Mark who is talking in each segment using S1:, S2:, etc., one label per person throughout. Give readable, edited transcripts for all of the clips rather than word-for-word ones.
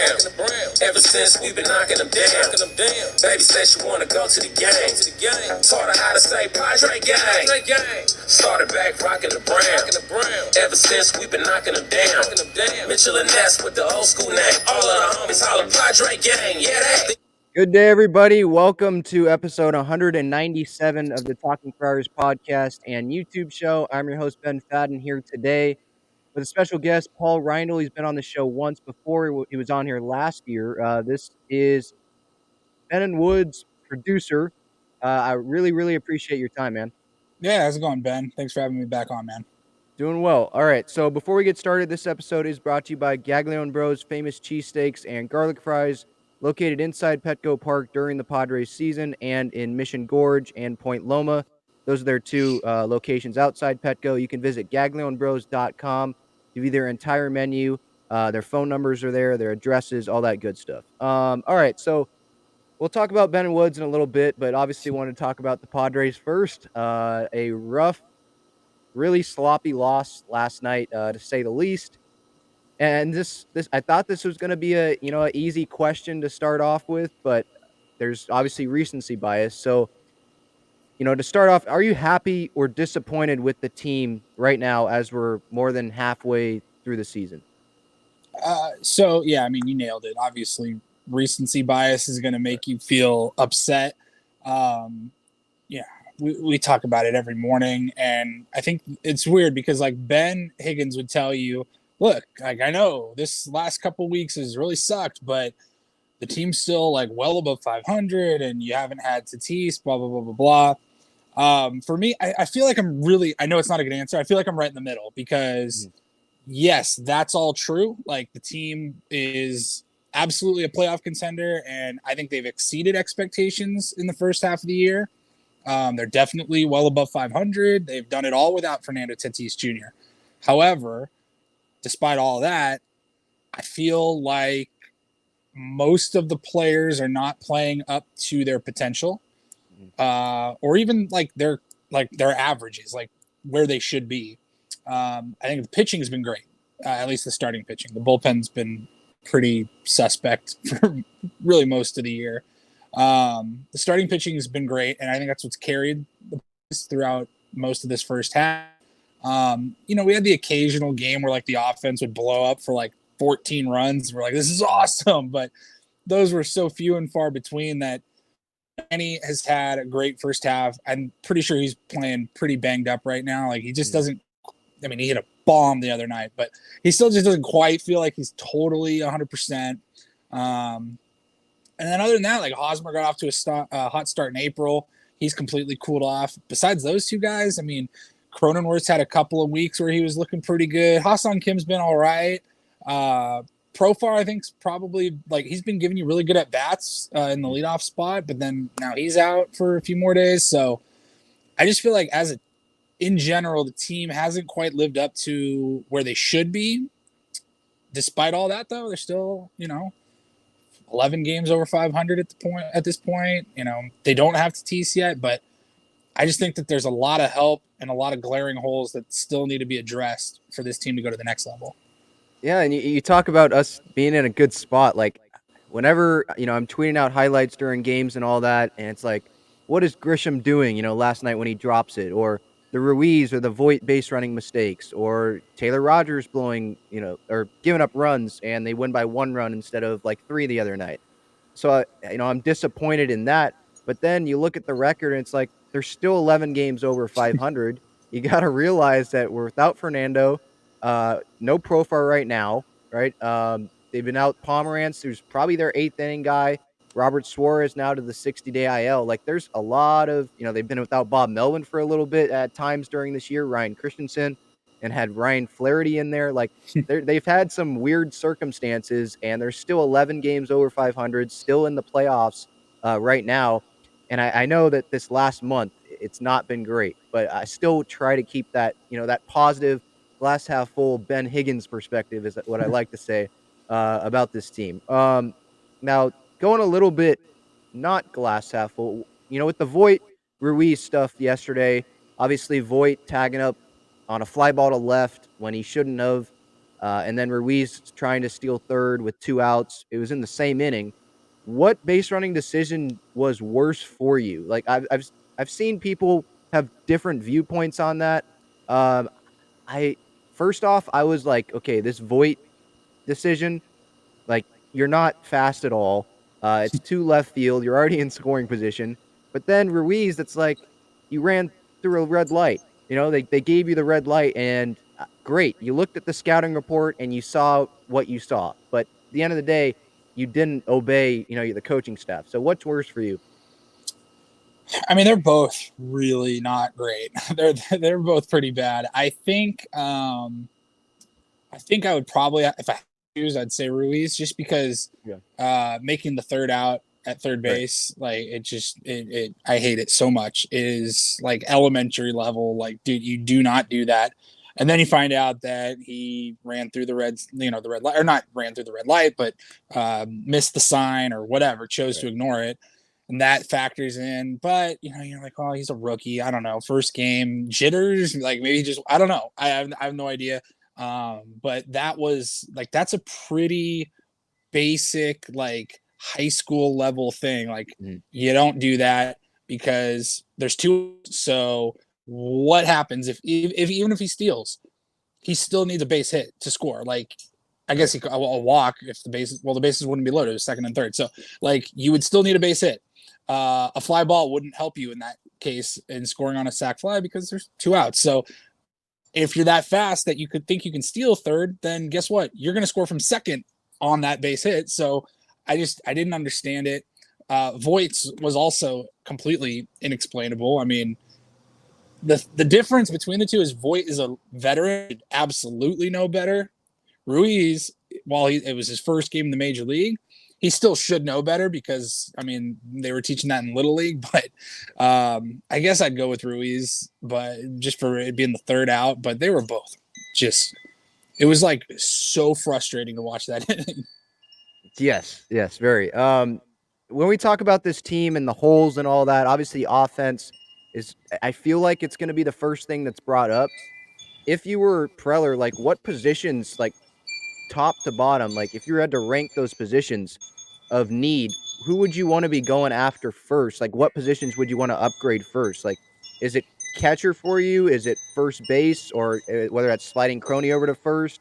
S1: Ever since we've been knocking them down. Baby said she wanna go to the game. Taught her how to say Padre gang. Started back rocking the brown. Ever since we've been knocking them down. Mitchell and Ness with the old school name. All of the homies holler Padre gang. Yeah, that.
S2: Good day, everybody. Welcome to episode 197 of the Talking Friars podcast and YouTube show. I'm your host, Ben Fadden, here today with a special guest, Paul Reindl. He's been on the show once before. He was on here last year. This is Ben Woods, producer. I really appreciate your time, man.
S3: Yeah, how's it going, Ben? Thanks for having me back on, man.
S2: Doing well. All right, so before we get started, this episode is brought to you by GAGLIONE Bros, famous cheesesteaks and garlic fries, located inside Petco Park during the Padres season and in Mission Gorge and Point Loma. Those are their two locations outside Petco. You can visit gaglionebros.com to view their entire menu. Their phone numbers are there, their addresses, all that good stuff. All right, so we'll talk about Ben Woods in a little bit, but obviously want to talk about the Padres first. A rough, really sloppy loss last night, to say the least. And this I thought this was going to be a an easy question to start off with, but there's obviously recency bias. So, to start off, are you happy or disappointed with the team right now as we're more than halfway through the season?
S3: Yeah, I mean, you nailed it. Obviously, recency bias is going to make you feel upset. Yeah, we talk about it every morning, and I think it's weird because like Ben Higgins would tell you, look, like I know this last couple weeks has really sucked, but the team's still like well above 500, and you haven't had Tatis, blah blah blah blah blah. For me, I feel like I know it's not a good answer. I feel like I'm right in the middle because yes, that's all true. Like the team is absolutely a playoff contender, and I think they've exceeded expectations in the first half of the year. They're definitely well above 500. They've done it all without Fernando Tatis Jr. However, despite all that, I feel like most of the players are not playing up to their potential, or even like their averages, like where they should be. I think the pitching has been great, at least the starting pitching. The bullpen's been pretty suspect for really most of the year. The starting pitching has been great, and I think that's what's carried throughout most of this first half. We had the occasional game where like the offense would blow up for like 14 runs. We're like, this is awesome, but those were so few and far between that Manny has had a great first half. I'm pretty sure he's playing pretty banged up right now. Like he just doesn't. I mean, he hit a bomb the other night, but he still just doesn't quite feel like he's totally 100%. And then other than that, like Hosmer got off to a hot start in April. He's completely cooled off. Besides those two guys, I mean, Cronenworth's had a couple of weeks where he was looking pretty good. Ha-Seong Kim's been all right. Profar, I think, is probably like he's been giving you really good at bats in the leadoff spot, but then now he's out for a few more days. So I just feel like in general, the team hasn't quite lived up to where they should be. Despite all that, though, they're still, 11 games over 500 at this point. They don't have Tatis yet, but I just think that there's a lot of help and a lot of glaring holes that still need to be addressed for this team to go to the next level.
S2: Yeah, and you talk about us being in a good spot. Like, whenever, I'm tweeting out highlights during games and all that, and it's like, what is Grisham doing, last night when he drops it? Or the Ruiz or the Voit base running mistakes, or Taylor Rogers blowing, or giving up runs, and they win by 1 run instead of like 3 the other night. So, I'm disappointed in that. But then you look at the record, and it's like, there's still 11 games over 500. You got to realize that we're without Fernando, no Profar right now, right? They've been out Pomerantz, who's probably their 8th inning guy. Robert Suarez now to the 60-day IL. Like, there's a lot of, they've been without Bob Melvin for a little bit at times during this year, Ryan Christensen, and had Ryan Flaherty in there. Like, they've had some weird circumstances, and there's still 11 games over 500, still in the playoffs right now. And I know that this last month, it's not been great, but I still try to keep that, that positive glass half full Ben Higgins perspective is what I like to say about this team. Now, going a little bit not glass half full, with the Voit Ruiz stuff yesterday, obviously Voit tagging up on a fly ball to left when he shouldn't have. and then Ruiz trying to steal third with 2 outs. It was in the same inning. What base running decision was worse for you? Like, I've seen people have different viewpoints on that. Um, I first off, I was like, okay, this Voit decision, like, you're not fast at all. It's too left field. You're already in scoring position. But then Ruiz, it's like you ran through a red light. You know, they gave you the red light, and great. You looked at the scouting report and you saw what you saw. But at the end of the day, you didn't obey, the coaching staff. So what's worse for you?
S3: I mean, they're both really not great. They're both pretty bad. I think I would probably, if I had to choose, I'd say Ruiz, just because making the third out at third base, right, like I hate it so much. It is like elementary level. Like, dude, you do not do that. And then you find out that he ran through the red light, or not ran through the red light, but missed the sign or whatever, chose to ignore it. And that factors in. But, you're like, oh, he's a rookie. I don't know. First game, jitters, like maybe just, I don't know. I have no idea. But that was like, that's a pretty basic, like high school level thing. Like you don't do that because there's two. So what happens if even if he steals, he still needs a base hit to score. Like, I guess he could a walk if the bases wouldn't be loaded, it was second and third. So like you would still need a base hit. A fly ball wouldn't help you in that case in scoring on a sac fly because there's 2 outs. So if you're that fast that you could think you can steal third, then guess what? You're going to score from second on that base hit. So I didn't understand it. Voigt's was also completely inexplainable. I mean, the difference between the two is Voit is a veteran, absolutely know better. Ruiz, while it was his first game in the major league, he still should know better because, I mean, they were teaching that in Little League. But I guess I'd go with Ruiz, but just for it being the third out. But they were both just – it was, like, so frustrating to watch that inning.
S2: Yes, very. When we talk about this team and the holes and all that, obviously offense is – I feel like it's going to be the first thing that's brought up. If you were Preller, like, what positions, like, top to bottom, like, if you had to rank those positions – of need, who would you want to be going after first? Like, what positions would you want to upgrade first? Like, is it catcher for you? Is it first base, or whether that's sliding Crony over to first?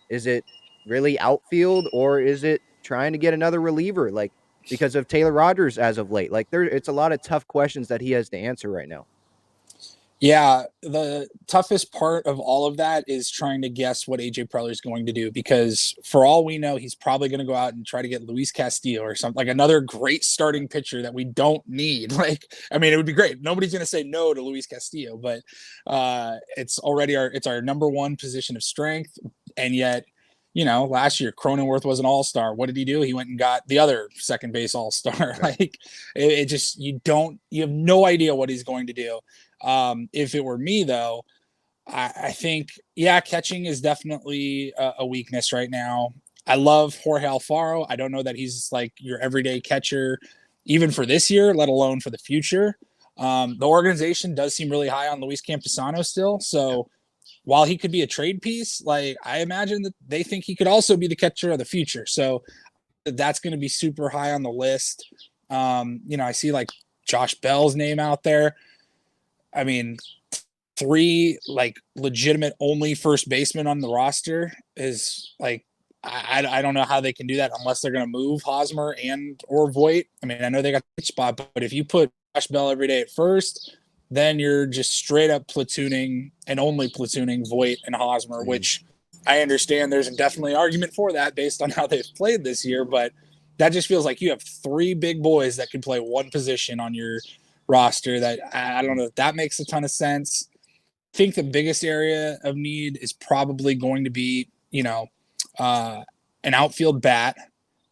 S2: Is it really outfield, or is it trying to get another reliever? Like, because of Taylor Rogers as of late, like it's a lot of tough questions that he has to answer right now.
S3: Yeah, the toughest part of all of that is trying to guess what AJ Preller is going to do, because for all we know, he's probably going to go out and try to get Luis Castillo or something, like another great starting pitcher that we don't need. Like, I mean, it would be great. Nobody's going to say no to Luis Castillo, but it's already our number one position of strength. And yet, last year Cronenworth was an all-star. What did he do? He went and got the other second base all-star. Like, it just, you have no idea what he's going to do. If it were me, though, I think, catching is definitely a weakness right now. I love Jorge Alfaro. I don't know that he's like your everyday catcher, even for this year, let alone for the future. The organization does seem really high on Luis Campusano still. So while he could be a trade piece, like, I imagine that they think he could also be the catcher of the future. So that's going to be super high on the list. I see like Josh Bell's name out there. I mean, 3 like legitimate only first basemen on the roster is like, I don't know how they can do that unless they're going to move Hosmer or Voit. I mean, I know they got the spot, but if you put Josh Bell every day at first, then you're just straight up platooning and only platooning Voit and Hosmer, which I understand there's definitely an argument for that based on how they've played this year, but that just feels like you have 3 big boys that can play one position on your roster. That I don't know if that makes a ton of sense. I think the biggest area of need is probably going to be, an outfield bat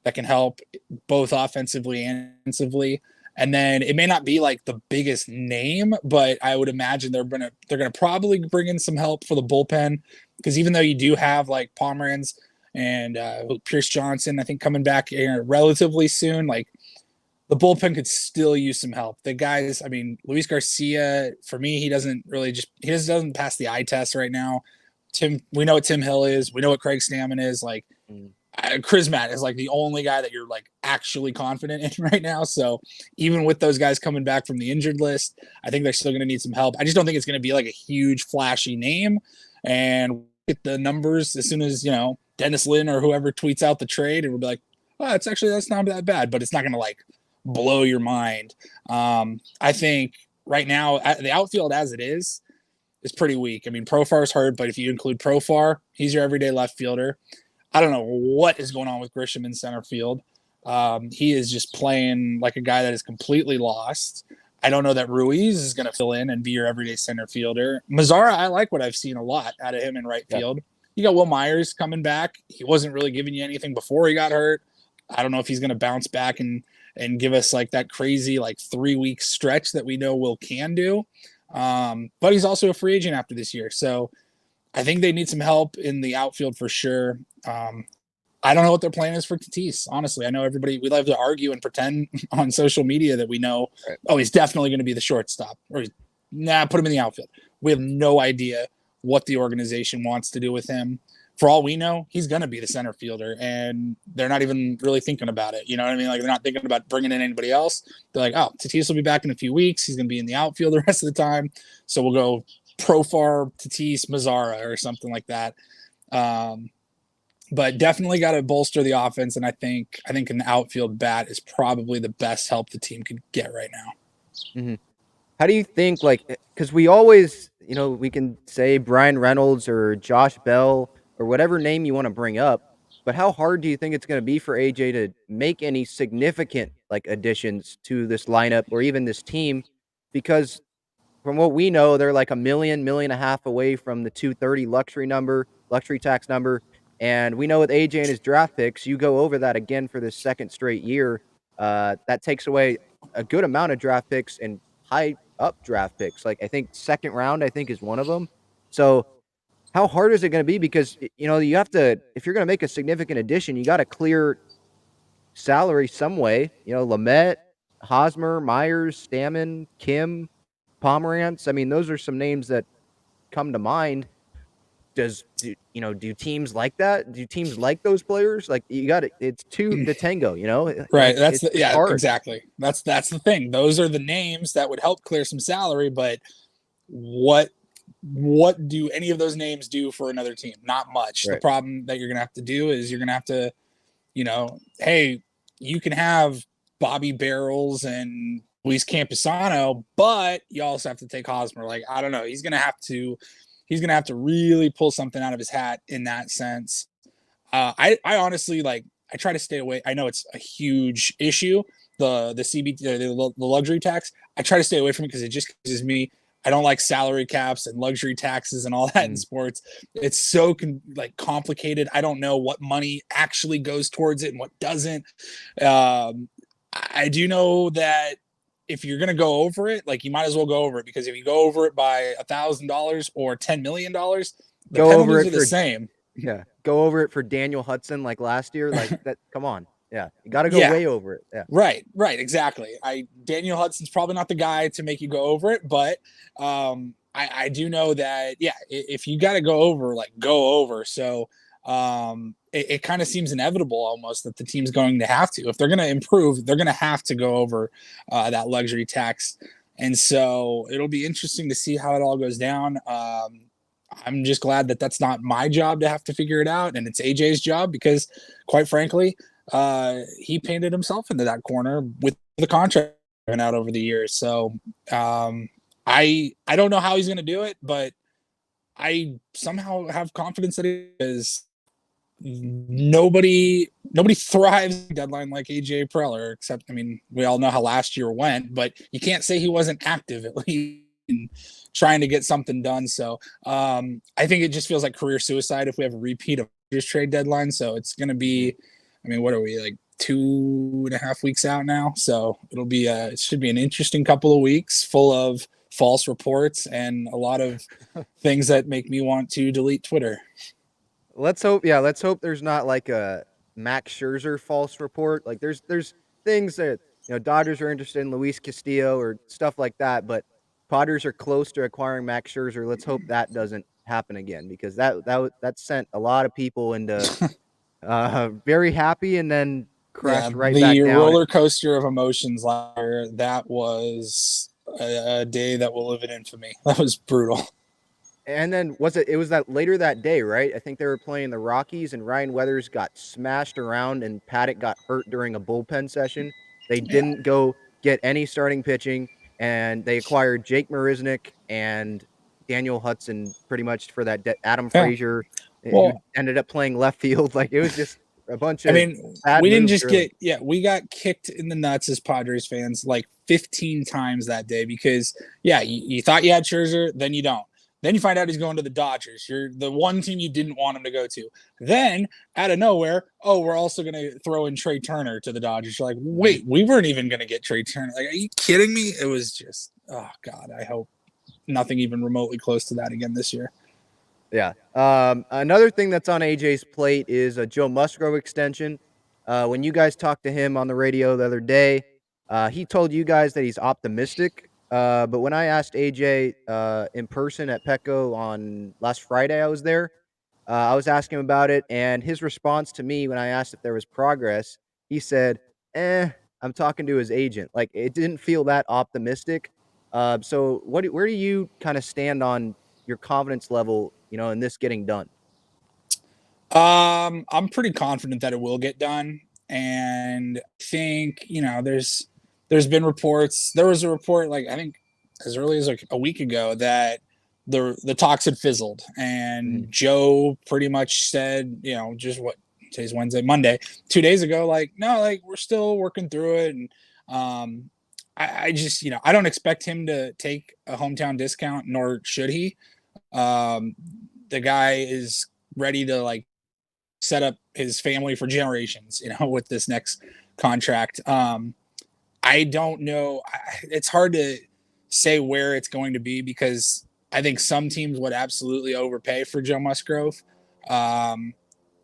S3: that can help both offensively and defensively. And then it may not be like the biggest name, but I would imagine they're gonna probably bring in some help for the bullpen, because even though you do have like Pomeranz and Pierce Johnson, I think, coming back relatively soon, like, the bullpen could still use some help. The guys, I mean, Luis Garcia, for me, he doesn't pass the eye test right now. we know what Tim Hill is. We know what Craig Stammen is. Like,
S2: Mm.
S3: Chris Matt is like the only guy that you're like actually confident in right now. So even with those guys coming back from the injured list, I think they're still going to need some help. I just don't think it's going to be like a huge flashy name. And get the numbers as soon as, you know, Dennis Lynn or whoever tweets out the trade, and we'll be like, oh, that's not that bad, but it's not going to like blow your mind. I think right now the outfield as it is pretty weak. I mean, Profar's hurt, but if you include Profar, he's your everyday left fielder. I don't know what is going on with Grisham in center field. He is just playing like a guy that is completely lost. I don't know that Ruiz is going to fill in and be your everyday center fielder. Mazzara, I like what I've seen a lot out of him in right field. You got Will Myers coming back. He wasn't really giving you anything before he got hurt. I don't know if he's going to bounce back and give us like that crazy like 3-week stretch that we know Will can do. But he's also a free agent after this year. So I think they need some help in the outfield for sure. I don't know what their plan is for Tatis. Honestly, I know we love to argue and pretend on social media that we know, oh, he's definitely going to be the shortstop, or put him in the outfield. We have no idea what the organization wants to do with him. For all we know, he's going to be the center fielder, and they're not even really thinking about it. You know what I mean? Like, they're not thinking about bringing in anybody else. They're like, oh, Tatis will be back in a few weeks. He's going to be in the outfield the rest of the time. So we'll go Profar, Tatis, Mazzara, or something like that. But definitely got to bolster the offense, and I think an outfield bat is probably the best help the team could get right now.
S2: Mm-hmm. How do you think, like, because we always, you know, we can say Brian Reynolds or Josh Bell or whatever name you want to bring up, but how hard do you think it's going to be for AJ to make any significant, like, additions to this lineup or even this team? Because from what we know, they're like $1 million and a half away from the 230 luxury tax number. And we know with AJ and his draft picks, you go over that again for this second straight year. That takes away a good amount of draft picks and high up draft picks. Like, I think second round, I think, is one of them. So how hard is it going to be? Because, you know, you have to, if you're going to make a significant addition, you got to clear salary some way. You know, Lamet, Hosmer, Myers, Stammen, Kim, Pomerantz. I mean, those are some names that come to mind. Do teams like that? Do teams like those players? Like, you got it. It's two the tango, you know?
S3: Right.
S2: It's hard.
S3: Exactly. That's the thing. Those are the names that would help clear some salary, but what do any of those names do for another team? Not much.
S2: Right.
S3: The problem that you're going to have to do is you're going to have to, you know, hey, you can have Bobby Barrels and Luis Camposano, but you also have to take Hosmer. Like, I don't know. He's going to have to really pull something out of his hat in that sense. I honestly, like, I try to stay away. I know it's a huge issue, the CBT, the luxury tax. I try to stay away from it because it just causes me. I don't like salary caps and luxury taxes and all that in sports. It's so complicated. I don't know what money actually goes towards it and what doesn't. I do know that if you're going to go over it, like, you might as well go over it, because if you go over it by $1,000 or $10 million, the penalties are the same.
S2: Yeah. Go over it for Daniel Hudson like last year. Like, that. Come on. Yeah. You got to go way over it. Yeah.
S3: Right. Exactly. Daniel Hudson's probably not the guy to make you go over it, but I do know that, if you got to go over, like, go over. So it kind of seems inevitable almost that the team's going to have to. If they're going to improve, they're going to have to go over that luxury tax. And so it'll be interesting to see how it all goes down. I'm just glad that that's not my job to have to figure it out, and it's AJ's job, because, quite frankly, he painted himself into that corner with the contract out over the years. So I don't know how he's going to do it, but I somehow have confidence that he is. Nobody thrives deadline like AJ Preller, except, I mean, we all know how last year went, but you can't say he wasn't active at least in trying to get something done. So I think it just feels like career suicide if we have a repeat of this trade deadline. So it's going to be, I mean, what are we, like 2.5 weeks out now? So it should be an interesting couple of weeks full of false reports and a lot of things that make me want to delete Twitter.
S2: Let's hope there's not like a Max Scherzer false report. Like, there's things that, you know, Dodgers are interested in Luis Castillo or stuff like that, but Padres are close to acquiring Max Scherzer. Let's hope that doesn't happen again, because that sent a lot of people into very happy and then
S3: Yeah,
S2: crashed right
S3: the
S2: back down.
S3: roller coaster of emotions last year, that was a day that will live in infamy. That was brutal.
S2: And then it was that later that day, right? I think they were playing the Rockies and Ryan Weathers got smashed around and Paddock got hurt during a bullpen session. They
S3: Yeah.
S2: didn't go get any starting pitching, and they acquired Jake Marisnick and Daniel Hudson pretty much for that Adam
S3: Yeah.
S2: Frazier, who
S3: Well,
S2: ended up playing left field. Like, it was just a bunch
S3: I
S2: of
S3: mean,
S2: bad
S3: we didn't
S2: moves
S3: just
S2: early.
S3: we got kicked in the nuts as Padres fans like 15 times that day because, yeah, you thought you had Scherzer, then you don't. Then you find out he's going to the Dodgers. You're the one team you didn't want him to go to. Then, out of nowhere, oh, we're also going to throw in Trey Turner to the Dodgers. You're like, wait, we weren't even going to get Trey Turner. Like, are you kidding me? It was just, oh, God, I hope nothing even remotely close to that again this year.
S2: Yeah. Another thing that's on AJ's plate is a Joe Musgrove extension. When you guys talked to him on the radio the other day, he told you guys that he's optimistic. But when I asked AJ in person at Petco on last Friday, I was there. I was asking him about it, and his response to me when I asked if there was progress, he said, I'm talking to his agent." Like, it didn't feel that optimistic. So where do you kind of stand on your confidence level, in this getting done?
S3: I'm pretty confident that it will get done, and I think there's been reports. There was a report like I think as early as like a week ago that the talks had fizzled, and
S2: Mhm.
S3: Joe pretty much said, just what today's Wednesday, Monday, 2 days ago, like no, like we're still working through it, and I just I don't expect him to take a hometown discount, nor should he. Um, the guy is ready to like set up his family for generations, with this next contract. I don't know. It's hard to say where it's going to be because I think some teams would absolutely overpay for Joe Musgrove. Um,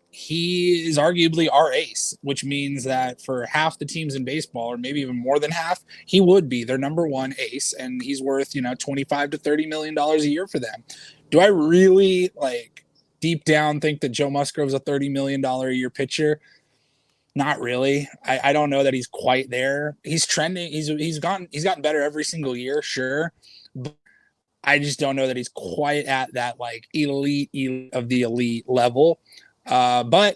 S3: he is arguably our ace, which means that for half the teams in baseball, or maybe even more than half, he would be their number one ace, and he's worth $25 to $30 million a year for them. Do I really deep down think that Joe Musgrove's a $30 million a year pitcher? Not really. I don't know that he's quite there. He's trending. He's gotten better every single year, sure. But I just don't know that he's quite at that elite of the elite level. But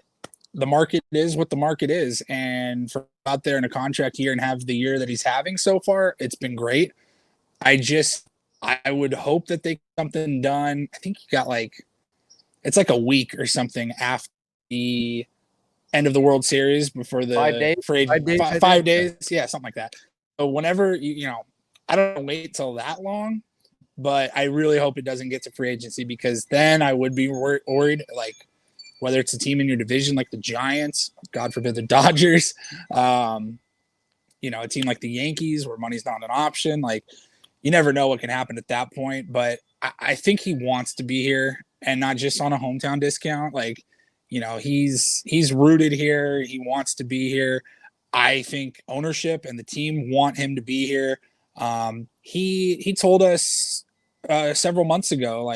S3: the market is what the market is, and for out there in a contract year and have the year that he's having so far, it's been great. I would hope that they get something done. I think he got it's like a week or something after the end of the World Series before
S2: 5 days?
S3: the free
S2: 5 days, I
S3: 5 days,
S2: think?
S3: yeah, something like that. So whenever I don't wait till that long, but I really hope it doesn't get to free agency because then I would be worried, whether it's a team in your division like the Giants, God forbid the Dodgers, a team like the Yankees where money's not an option. You never know what can happen at that point. But I think he wants to be here and not just on a hometown discount. He's rooted here. He wants to be here. I think ownership and the team want him to be here. He told us several months ago,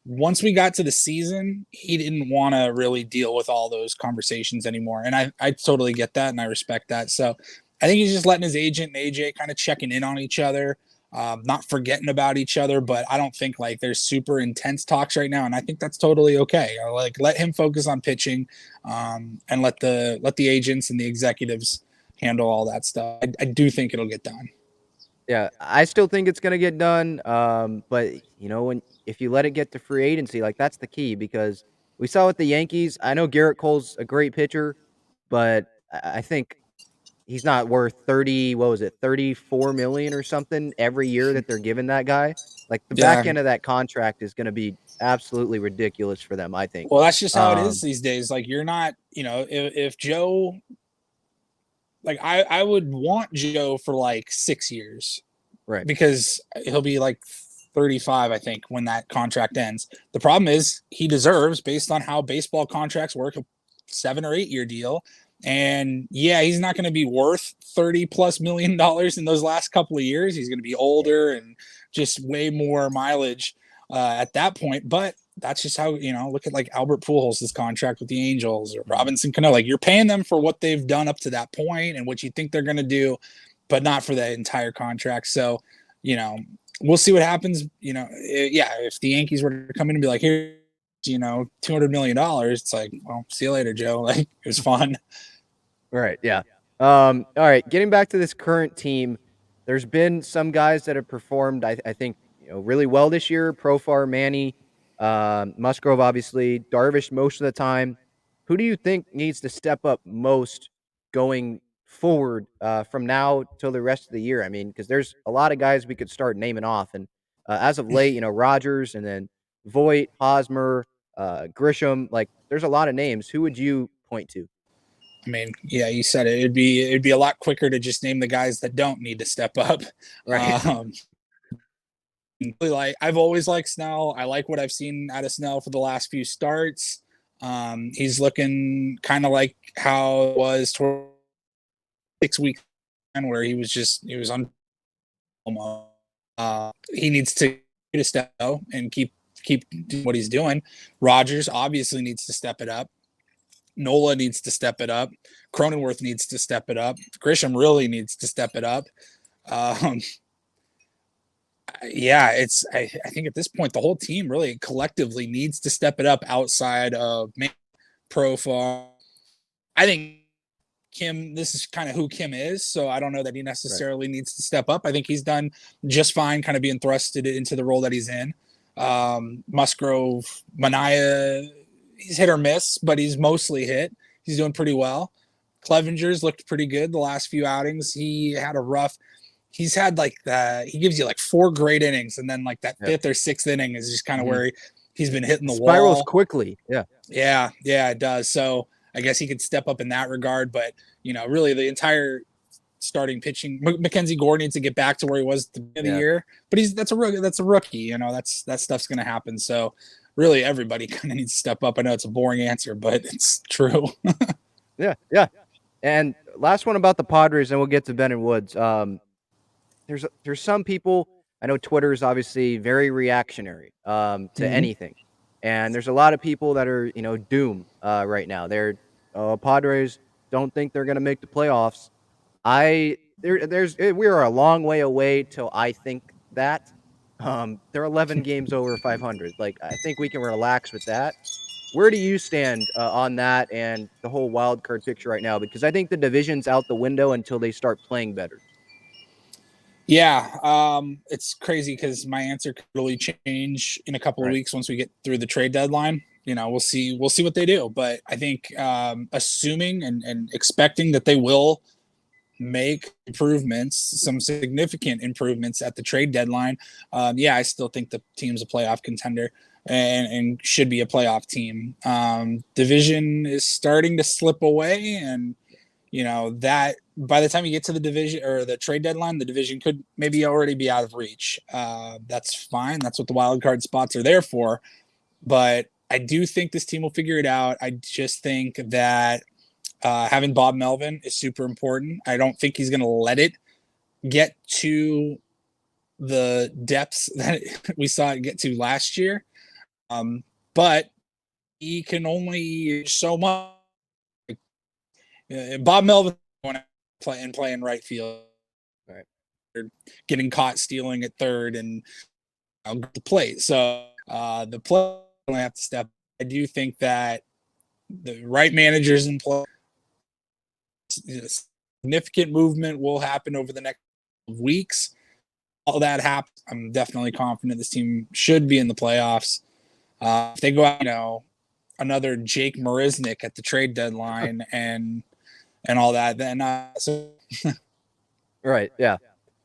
S3: once we got to the season, he didn't want to really deal with all those conversations anymore. And I totally get that and I respect that. So I think he's just letting his agent and AJ kind of checking in on each other, not forgetting about each other. But I don't think there's super intense talks right now. And I think that's totally okay. Let him focus on pitching and let the agents and the executives handle all that stuff. I do think it'll get done.
S2: Yeah, I still think it's gonna get done. But if you let it get to free agency, that's the key, because we saw with the Yankees. I know Garrett Cole's a great pitcher, but I think he's not worth 30. What was it, 34 million or something every year that they're giving that guy. Like, the back
S3: Yeah.
S2: end of that contract is gonna be absolutely ridiculous for them, I think.
S3: Well, that's just how it is
S2: Um,
S3: these days. You're not, if Joe, I would want Joe for 6 years
S2: right.
S3: because he'll be 35, I think, when that contract ends. The problem is he deserves, based on how baseball contracts work, a 7 or 8 year deal. And yeah, he's not going to be worth $30+ million in those last couple of years. He's going to be older and just way more mileage at that point. But that's just how, look at like Albert Pujols' contract with the Angels or Robinson Cano. Like, you're paying them for what they've done up to that point and what you think they're going to do, but not for the entire contract. So, we'll see what happens. If the Yankees were to come in and be like, here, $200 million, it's like, well, see you later, Joe. Like, it was fun.
S2: Right. Yeah. All right. Getting back to this current team, there's been some guys that have performed, I think, really well this year. Profar, Manny, Musgrove, obviously, Darvish most of the time. Who do you think needs to step up most going forward from now till the rest of the year? I mean, because there's a lot of guys we could start naming off, and as of late, Rogers and then Voit, Hosmer, Grisham, like there's a lot of names. Who would you point to?
S3: I mean, yeah, you said it. It'd be a lot quicker to just name the guys that don't need to step up.
S2: Right.
S3: I've always liked Snell. I like what I've seen out of Snell for the last few starts. He's looking kind of like how it was 6 weeks where he was on. He needs to step out and keep doing what he's doing. Rogers obviously needs to step it up. Nola needs to step it up. Cronenworth needs to step it up. Grisham really needs to step it up. I think at this point the whole team really collectively needs to step it up outside of Profar. I think Kim, this is kind of who Kim is, so I don't know that he necessarily needs to step up. I think he's done just fine kind of being thrusted into the role that he's in. Musgrove, Manaea, he's hit or miss, but he's mostly hit. He's doing pretty well. Clevenger's looked pretty good the last few outings. He's had he gives you like 4 great innings, and then like that 5th or 6th inning is just kind of where he's been hitting the
S2: Spirals
S3: wall.
S2: quickly.
S3: Yeah, it does. So I guess he could step up in that regard, but really the entire starting pitching, Mackenzie Gore needs to get back to where he was at the beginning of the year, but that's a rookie. That stuff's going to happen. So really everybody kind of needs to step up. I know it's a boring answer, but it's true.
S2: Yeah. And last one about the Padres, and we'll get to Ben Woods. There's some people, I know Twitter is obviously very reactionary to anything. And there's a lot of people that are, doom right now. They're Padres don't think they're going to make the playoffs. We are a long way away till I think that. They're 11 games over 500. Like, I think we can relax with that. Where do you stand on that and the whole wild card picture right now? Because I think the division's out the window until they start playing better.
S3: Yeah, it's crazy because my answer could really change in a couple of weeks once we get through the trade deadline. We'll see what they do. But I think assuming and expecting that they will make improvements, some significant improvements at the trade deadline. I still think the team's a playoff contender and should be a playoff team. Division is starting to slip away, and that by the time you get to the division or the trade deadline, the division could maybe already be out of reach. That's fine. That's what the wild card spots are there for. But I do think this team will figure it out. I just think that having Bob Melvin is super important. I don't think he's going to let it get to the depths that we saw it get to last year. But he can only so much. Bob Melvin playing right field, getting caught stealing at third and the plate. So the play will have to step. I do think that the right managers in play, significant movement will happen over the next weeks. All that happens, I'm definitely confident this team should be in the playoffs. If they go out, another Jake Marisnick at the trade deadline and all that, then
S2: Right. Yeah.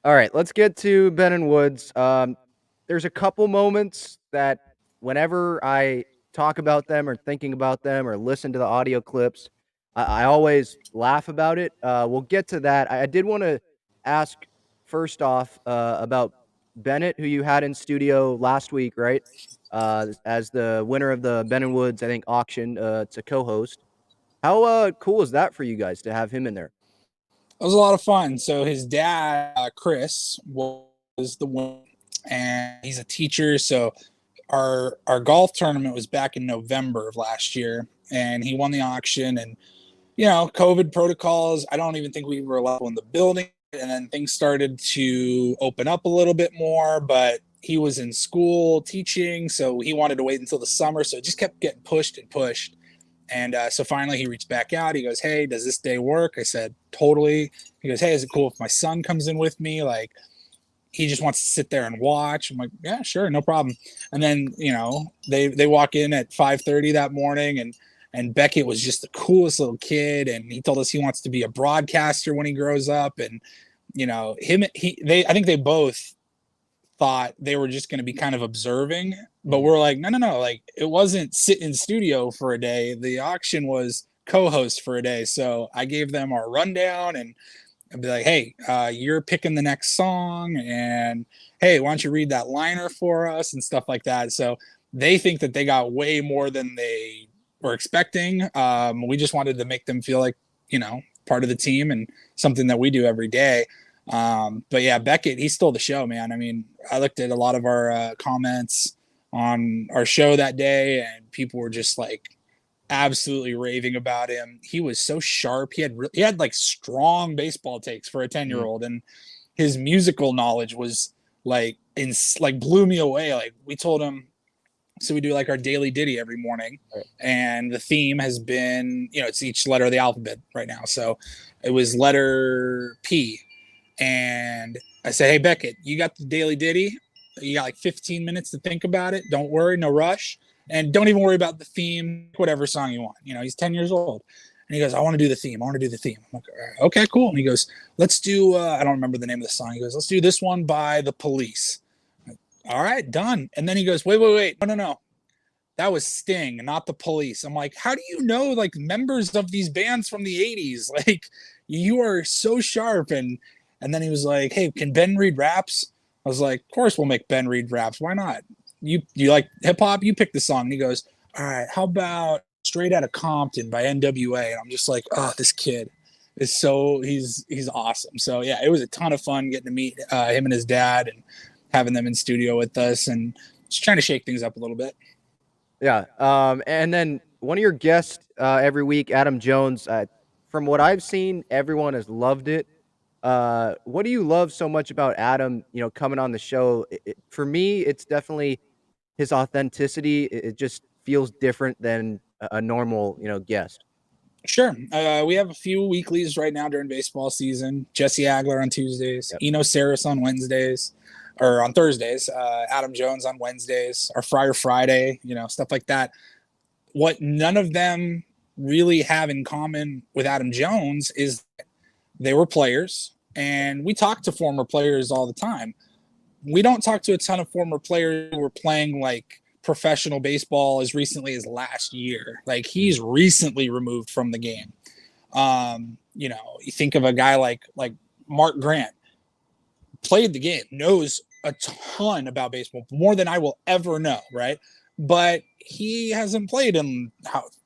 S2: All right. Let's get to Ben and Woods. There's a couple moments that whenever I talk about them or thinking about them or listen to the audio clips, I always laugh about it. We'll get to that. I did want to ask first off about Bennett, who you had in studio last week, right? As the winner of the Ben and Woods, I think, auction to co-host. How cool is that for you guys to have him in there?
S3: It was a lot of fun. So his dad, Chris, was the one, and he's a teacher. So our golf tournament was back in November of last year, and he won the auction. And COVID protocols, I don't even think we were allowed in the building. And then things started to open up a little bit more, but he was in school teaching, so he wanted to wait until the summer. So it just kept getting pushed and pushed. And so finally he reached back out. He goes, "Hey, does this day work?" I said, "Totally." He goes, "Hey, is it cool if my son comes in with me? Like, he just wants to sit there and watch." I'm like, "Yeah, sure, no problem." And then, they walk in at 5:30 that morning, and Beckett was just the coolest little kid. And he told us he wants to be a broadcaster when he grows up. And, I think they both thought they were just going to be kind of observing, but we're like, no. Like, it wasn't sit in studio for a day. The auction was co-host for a day. So I gave them our rundown, and I'd be like, "Hey, you're picking the next song, and hey, why don't you read that liner for us," and stuff like that. So they think that they got way more than they were expecting. We just wanted to make them feel like, part of the team and something that we do every day. But yeah, Beckett, he stole the show, man. I mean, I looked at a lot of our comments on our show that day, and people were just like absolutely raving about him. He was so sharp. He had like strong baseball takes for a 10-year-old, and his musical knowledge was like blew me away. Like, we told him, so we do like our daily ditty every morning, right, and the theme has been, it's each letter of the alphabet right now. So it was letter P. And I said, "Hey, Beckett, you got the daily ditty. You got like 15 minutes to think about it. Don't worry, no rush. And don't even worry about the theme, whatever song you want." He's 10 years old. And he goes, "I want to do the theme. I'm like, "Okay, cool." And he goes, "Let's do, I don't remember the name of the song." He goes, "Let's do this one by The Police." Like, "All right, done." And then he goes, wait. No. That was Sting, not The Police. I'm like, "How do you know, like, members of these bands from the 80s? Like, you are so sharp." And then he was like, "Hey, can Ben read raps?" I was like, "Of course we'll make Ben read raps. Why not? You like hip hop? You pick the song." And he goes, "All right, how about Straight Outta Compton by NWA?" And I'm just like, "Oh, this kid is he's awesome." So yeah, it was a ton of fun getting to meet him and his dad, and having them in studio with us, and just trying to shake things up a little bit.
S2: Yeah. And then one of your guests every week, Adam Jones. From what I've seen, everyone has loved it. What do you love so much about Adam, coming on the show? For me, it's definitely his authenticity. It just feels different than a normal, guest.
S3: Sure. We have a few weeklies right now during baseball season. Jesse Agler on Tuesdays,
S2: Yep.
S3: Eno Saris on Wednesdays, or on Thursdays, Adam Jones on Wednesdays, our Friar Friday, stuff like that. What none of them really have in common with Adam Jones is they were players, and we talk to former players all the time. We don't talk to a ton of former players who were playing like professional baseball as recently as last year. Like, he's recently removed from the game. You think of a guy like Mark Grant, played the game, knows a ton about baseball, more than I will ever know, right? But he hasn't played in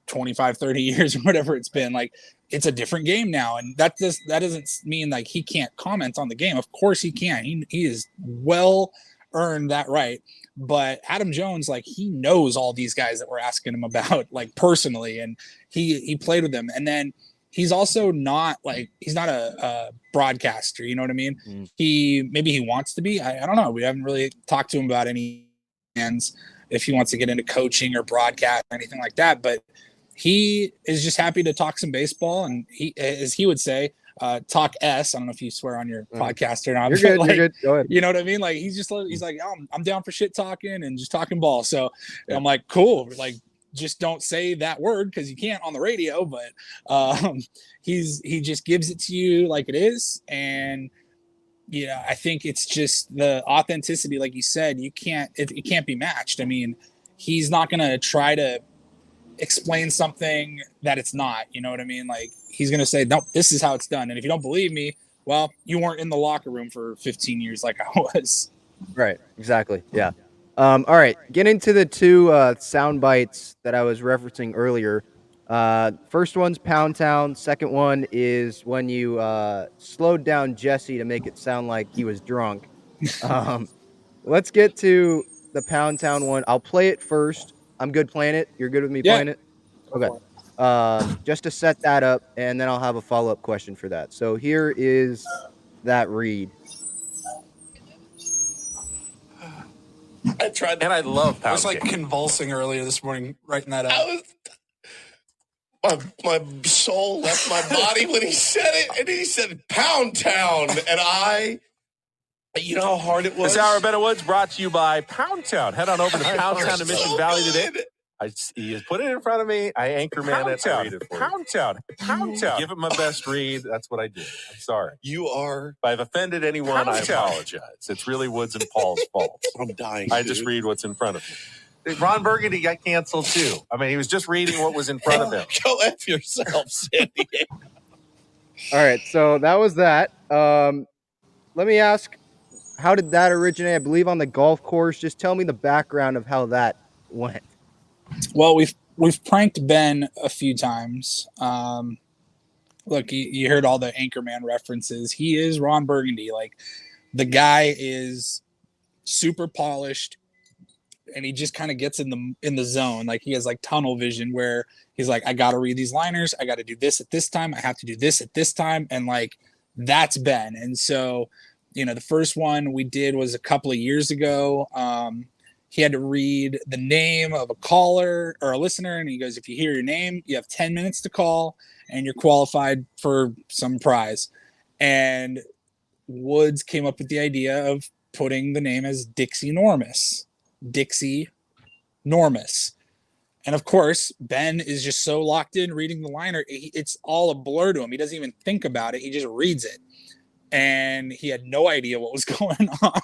S3: 25, 30 years or whatever it's been. Like, it's a different game now. And that doesn't mean like he can't comment on the game. Of course he can. He is well earned that right. But Adam Jones, like, he knows all these guys that we're asking him about, like, personally, and he played with them. And then he's also not like, he's not a broadcaster, you know what I mean? Maybe he wants to be. I don't know. We haven't really talked to him about any plans if he wants to get into coaching or broadcast or anything like that. But he is just happy to talk some baseball, and he, as he would say, talk S. I don't know if you swear on your podcast or not.
S2: You're good.
S3: Like,
S2: you're good. Go ahead.
S3: You know what I mean? Like, he's like, "Oh, I'm down for shit talking and just talking ball." So I'm like, cool. Like, just don't say that word, because you can't on the radio. But he just gives it to you like it is. And I think it's just the authenticity, like you said. It can't be matched. I mean, he's not gonna try to explain something that it's not. You know what I mean? Like, he's gonna say, "No, this is how it's done." And if you don't believe me, well, you weren't in the locker room for 15 years like I was.
S2: Right. Exactly. Yeah. All right. Get into the two sound bites that I was referencing earlier. First one's Pound Town. Second one is when you slowed down Jesse to make it sound like he was drunk. Let's get to the Pound Town one. I'll play it first. I'm good playing it. You're good with me
S3: Yeah.
S2: playing it?
S3: Go
S2: Okay.
S3: for it.
S2: Just to set that up, and then I'll have a follow-up question for that. So here is that read.
S1: I tried,
S4: and I love
S3: I was
S4: pound
S3: like
S4: cake.
S3: convulsing earlier this morning writing that out.
S1: my soul left my body when he said it, and he said Pound Town, and you know how hard it was?
S4: This hour of Ben Woods brought to you by Pound Town. Head on over to Pound Town in Mission Valley today. He has put it in front of me. I anchorman it. I read it for
S3: Pound Town.
S4: Pound Town. Give it my best read. That's what I did. I'm sorry.
S1: You are.
S4: If I've offended anyone, I apologize. It's really Woods and Paul's fault.
S1: I'm dying.
S4: I just read what's in front of me. Ron Burgundy got canceled too. I mean, he was just reading what was in front of him.
S1: Go F yourself, San Diego.
S2: All right, so that was that. Let me ask, how did that originate? I believe on the golf course. Just tell me the background of how that went.
S3: Well, we've pranked Ben a few times. Look, you heard all the Anchorman references. He is Ron Burgundy. Like, the guy is super polished, and he just kind of gets in the zone. Like, he has like tunnel vision where he's like, I got to read these liners. I got to do this at this time. I have to do this at this time. And like, that's Ben. And so, the first one we did was a couple of years ago. He had to read the name of a caller or a listener. And he goes, if you hear your name, you have 10 minutes to call and you're qualified for some prize. And Woods came up with the idea of putting the name as Dixie Normus. Dixie Normus. And of course, Ben is just so locked in reading the liner. It's all a blur to him. He doesn't even think about it. He just reads it. And he had no idea what was going on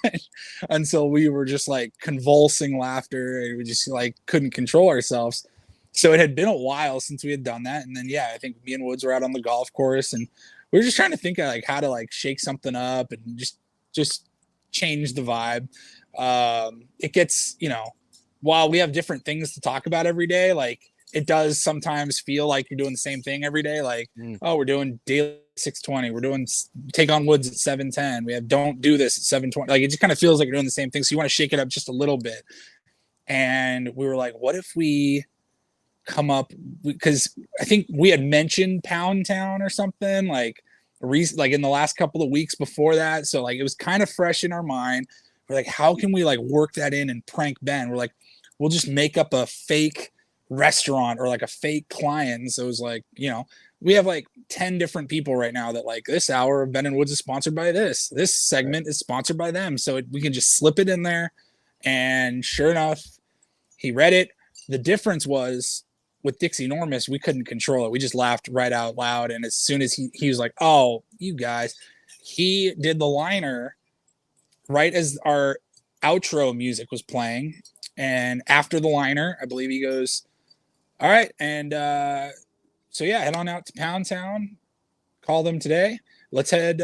S3: until we were just like convulsing laughter, and we just like couldn't control ourselves. So it had been a while since we had done that. And then, I think me and Woods were out on the golf course, and we were just trying to think of like how to like shake something up and just change the vibe. It gets, while we have different things to talk about every day, like it does sometimes feel like you're doing the same thing every day. Like, oh, we're doing daily 620. We're doing take on Woods at 710. We have don't do this at 720. Like, it just kind of feels like you're doing the same thing. So you want to shake it up just a little bit. And we were like, what if we come up, because I think we had mentioned Pound Town or something like in the last couple of weeks before that. So like it was kind of fresh in our mind. We're like, how can we like work that in and prank Ben? We're like, we'll just make up a fake restaurant or like a fake client. And so it was like, we have like 10 different people right now that like this hour of Ben and Woods is sponsored by this segment is sponsored by them. So we can just slip it in there. And sure enough, he read it. The difference was with Dixie Normus, we couldn't control it. We just laughed right out loud. And as soon as he was like, oh, you guys, he did the liner right as our outro music was playing. And after the liner, I believe he goes, all right. And so, head on out to Pound Town. Call them today. Let's get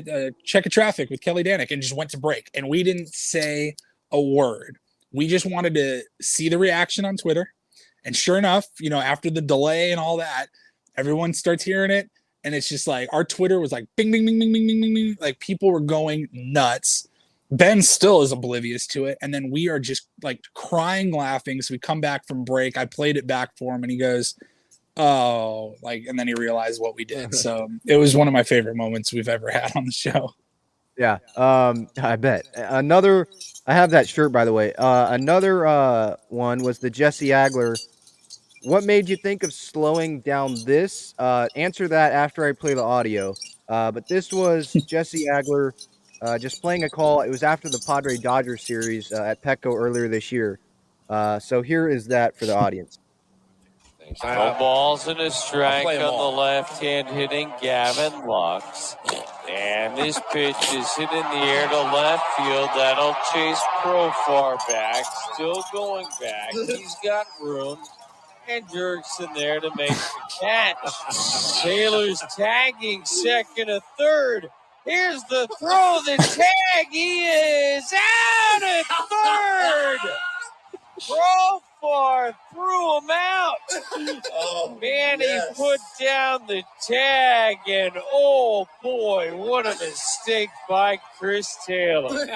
S3: a check of traffic with Kelly Danick, and just went to break. And we didn't say a word. We just wanted to see the reaction on Twitter. And sure enough, after the delay and all that, everyone starts hearing it. And it's just like our Twitter was like bing, bing, bing, bing, bing, bing, bing, bing. Like people were going nuts. Ben still is oblivious to it. And then we are just like crying, laughing. So we come back from break. I played it back for him and he goes, oh, like, and then he realized what we did. So it was one of my favorite moments we've ever had on the show.
S2: Yeah. I bet. I have that shirt, by the way. Another one was the Jesse Agler. What made you think of slowing down this? Answer that after I play the audio. But this was Jesse Agler just playing a call. It was after the Padre Dodger series at Petco earlier this year. So here is that for the audience.
S5: No balls and a strike on the left hand hitting Gavin Lux. And this pitch is hit in the air to left field. That'll chase Profar back. Still going back. He's got room. And Jerkson there to make the catch. Taylor's tagging second to third. Here's the throw, the tag. He is out at third. Profar threw him out. Oh, man, yes. He put down the tag, and oh boy, what a mistake by Chris Taylor.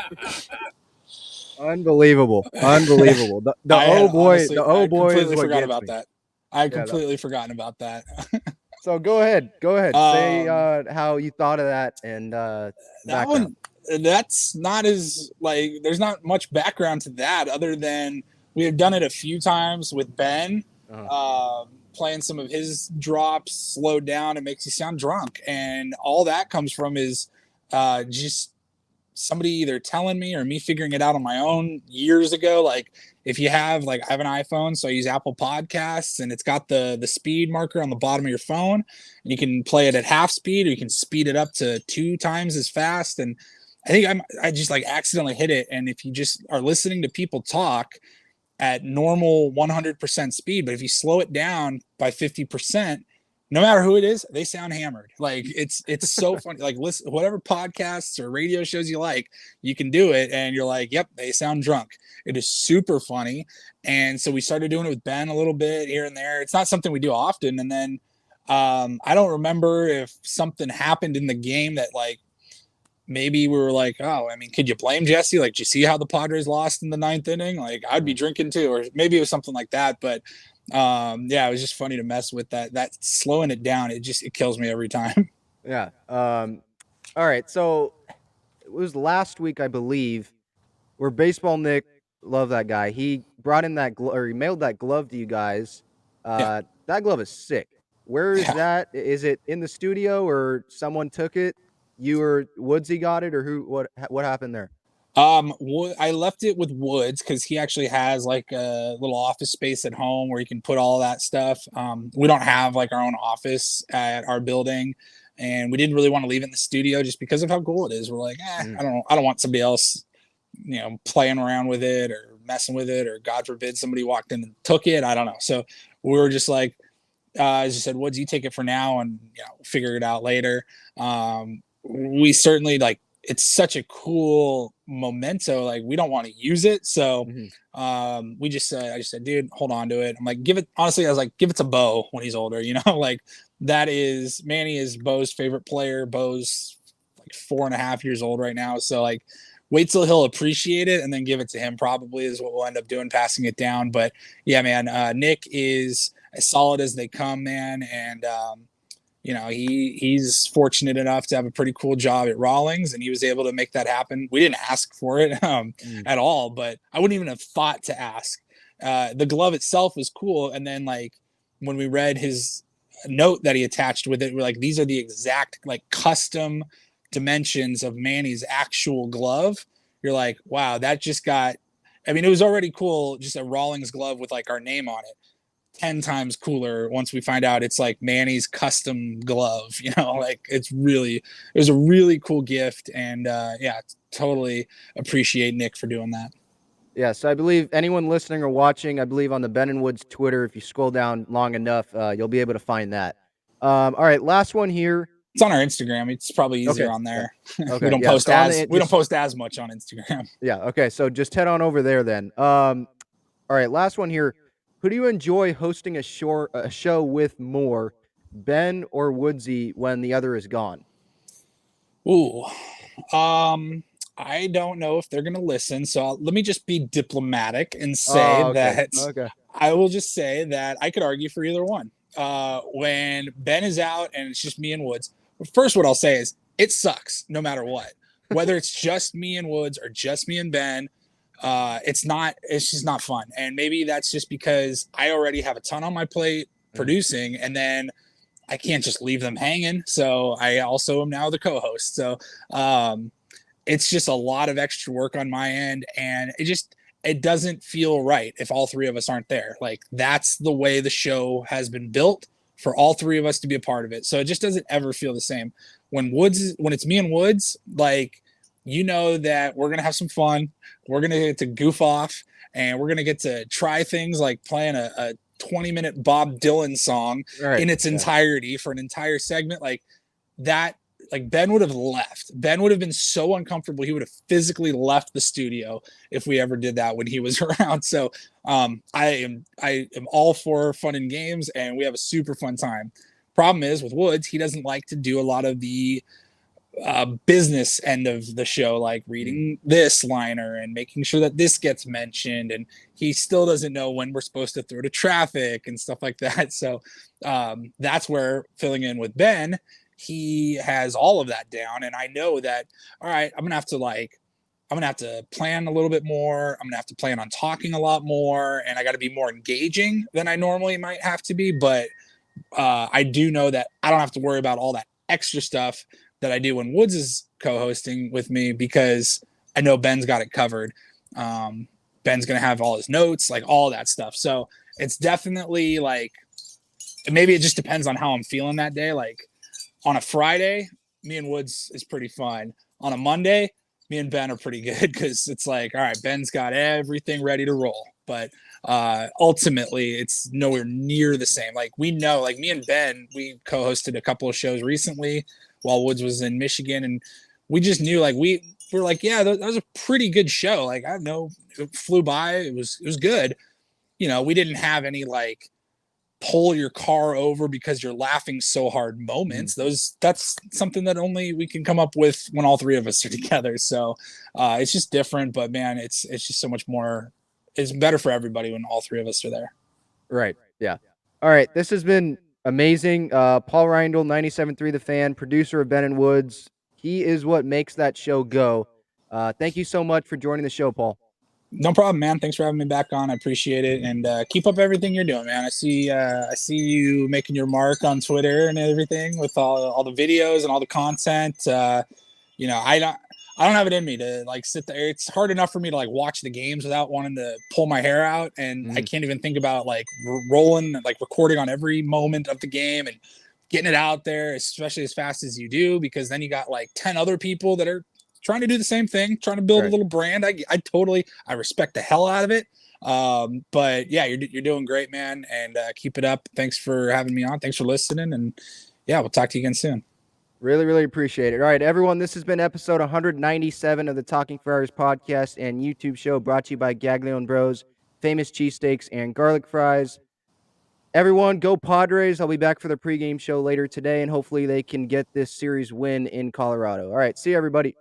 S2: Unbelievable. The
S3: I
S2: oh boy,
S3: honestly,
S2: the oh
S3: I
S2: boy is
S3: completely
S2: what
S3: forgot
S2: gets
S3: about
S2: me.
S3: that. I had
S2: Yeah,
S3: completely forgotten about that.
S2: so go ahead. Say
S3: Um,
S2: how you thought of that and the
S3: that
S2: background.
S3: one, that's not as like. There's not much background to that other than we have done it a few times with Ben.
S2: Uh-huh.
S3: Playing some of his drops slowed down, it makes you sound drunk, and all that comes from is just somebody either telling me or me figuring it out on my own years ago. Like if you have like I have an iPhone, so I use Apple Podcasts, and it's got the speed marker on the bottom of your phone, and you can play it at half speed or you can speed it up to 2 times as fast. And I just like accidentally hit it. And if you just are listening to people talk at normal 100% speed, but if you slow it down by 50%, no matter who it is, they sound hammered. Like it's so funny. Like listen, whatever podcasts or radio shows you like, you can do it, and you're like, yep, they sound drunk. It is super funny, and so we started doing it with Ben a little bit here and there. It's not something we do often, and then I don't remember if something happened in the game that like maybe we were like, oh, I mean, could you blame Jesse? Like, did you see how the Padres lost in the 9th inning? Like, I'd be drinking too, or maybe it was something like that. But yeah, it was just funny to mess with that slowing it down. It kills me every time.
S2: Yeah. All right. So it was last week, I believe, where Baseball Nick, love that guy. He brought in that glove, or he mailed that glove to you guys.
S3: Yeah.
S2: That glove is sick. Where is
S3: Yeah.
S2: that? Is it in the studio or someone took it? You or Woodsy got it, or who? What happened there?
S3: I left it with Woods because he actually has like a little office space at home where he can put all that stuff. We don't have like our own office at our building, and we didn't really want to leave it in the studio just because of how cool it is. We're like, I don't want somebody else, playing around with it or messing with it, or God forbid somebody walked in and took it. I don't know. So we were just like, as you said, Woods, you take it for now, and figure it out later. We certainly like. It's such a cool memento. Like we don't want to use it. So I just said, dude, hold on to it. I'm like, give it it to Bo when he's older, like Manny is Bo's favorite player. Bo's like 4.5 years old right now. So like wait till he'll appreciate it and then give it to him, probably is what we'll end up doing, passing it down. But yeah, man, Nick is as solid as they come, man. And, he's fortunate enough to have a pretty cool job at Rawlings, and he was able to make that happen. We didn't ask for it at all, but I wouldn't even have thought to ask. The glove itself was cool. And then like when we read his note that he attached with it, we're like, these are the exact like custom dimensions of Manny's actual glove. You're like, wow, that just got, I mean, it was already cool, just a Rawlings glove with like our name on it. 10 times cooler once we find out it's like Manny's custom glove, like it was a really cool gift. And yeah, totally appreciate Nick for doing that.
S2: Yeah, so I believe anyone listening or watching, I believe on the Ben Woods Twitter, if you scroll down long enough, you'll be able to find that. All right, last one here.
S3: It's on our Instagram. It's probably easier on there.
S2: Yeah. Okay.
S3: We don't post as much on Instagram.
S2: Yeah. Okay. So just head on over there then. All right, last one here. Who do you enjoy hosting a show with more, Ben or Woodsy, when the other is gone?
S3: Ooh, I don't know if they're going to listen. So let me just be diplomatic and say that I will just say that I could argue for either one. When Ben is out and it's just me and Woods, first, what I'll say is it sucks no matter what, whether it's just me and Woods or just me and Ben. It's just not fun. And maybe that's just because I already have a ton on my plate producing, and then I can't just leave them hanging. So I also am now the co-host. So, it's just a lot of extra work on my end, and it doesn't feel right if all three of us aren't there. Like that's the way the show has been built for all three of us to be a part of it. So it just doesn't ever feel the same when it's me and Woods, like, that we're going to have some fun. We're going to get to goof off, and we're going to get to try things like playing a 20-minute Bob Dylan song in its entirety for an entire segment. Like that, like Ben would have left. Ben would have been so uncomfortable. He would have physically left the studio if we ever did that when he was around. So I am all for fun and games, and we have a super fun time. Problem is with Woods, he doesn't like to do a lot of the business end of the show, like reading this liner and making sure that this gets mentioned, and he still doesn't know when we're supposed to throw to traffic and stuff like that. So that's where filling in with Ben, he has all of that down, and I know that, all right, I'm gonna have to plan a little bit more. I'm gonna have to plan on talking a lot more, and I got to be more engaging than I normally might have to be. But I do know that I don't have to worry about all that extra stuff that I do when Woods is co-hosting with me, because I know Ben's got it covered. Ben's gonna have all his notes, like all that stuff. So it's definitely like, maybe it just depends on how I'm feeling that day. Like on a Friday, me and Woods is pretty fun. On a Monday, me and Ben are pretty good, because it's like, all right, Ben's got everything ready to roll. But ultimately, it's nowhere near the same. Like we know, like me and Ben, we co-hosted a couple of shows recently while Woods was in Michigan, and we just knew, like we were like, yeah, that was a pretty good show. Like I don't know, it flew by. It was good. You know, we didn't have any like pull your car over because you're laughing so hard moments. That's something that only we can come up with when all three of us are together. So it's just different, but man, it's just so much more. It's better for everybody when all three of us are there.
S2: Right. Yeah. All right. This has been amazing. Paul Reindl, 97.3 The Fan, producer of Ben and Woods. He is what makes that show go. Thank you so much for joining the show, Paul.
S3: No problem, man. Thanks for having me back on. I appreciate it, and keep up everything you're doing, man. I see you making your mark on Twitter and everything with all the videos and all the content. You know, I don't have it in me to like sit there. It's hard enough for me to like watch the games without wanting to pull my hair out, and I can't even think about like rolling, like recording on every moment of the game and getting it out there, especially as fast as you do, because then you got like 10 other people that are trying to do the same thing, trying to build a little brand. I respect the hell out of it. But yeah, you're doing great, man. And keep it up. Thanks for having me on. Thanks for listening. And yeah, we'll talk to you again soon.
S2: Really, really appreciate it. All right, everyone, this has been episode 197 of the Talking Friars podcast and YouTube show, brought to you by GAGLIONE Bros, famous cheesesteaks and garlic fries. Everyone, go Padres. I'll be back for the pregame show later today, and hopefully they can get this series win in Colorado. All right, see you, everybody.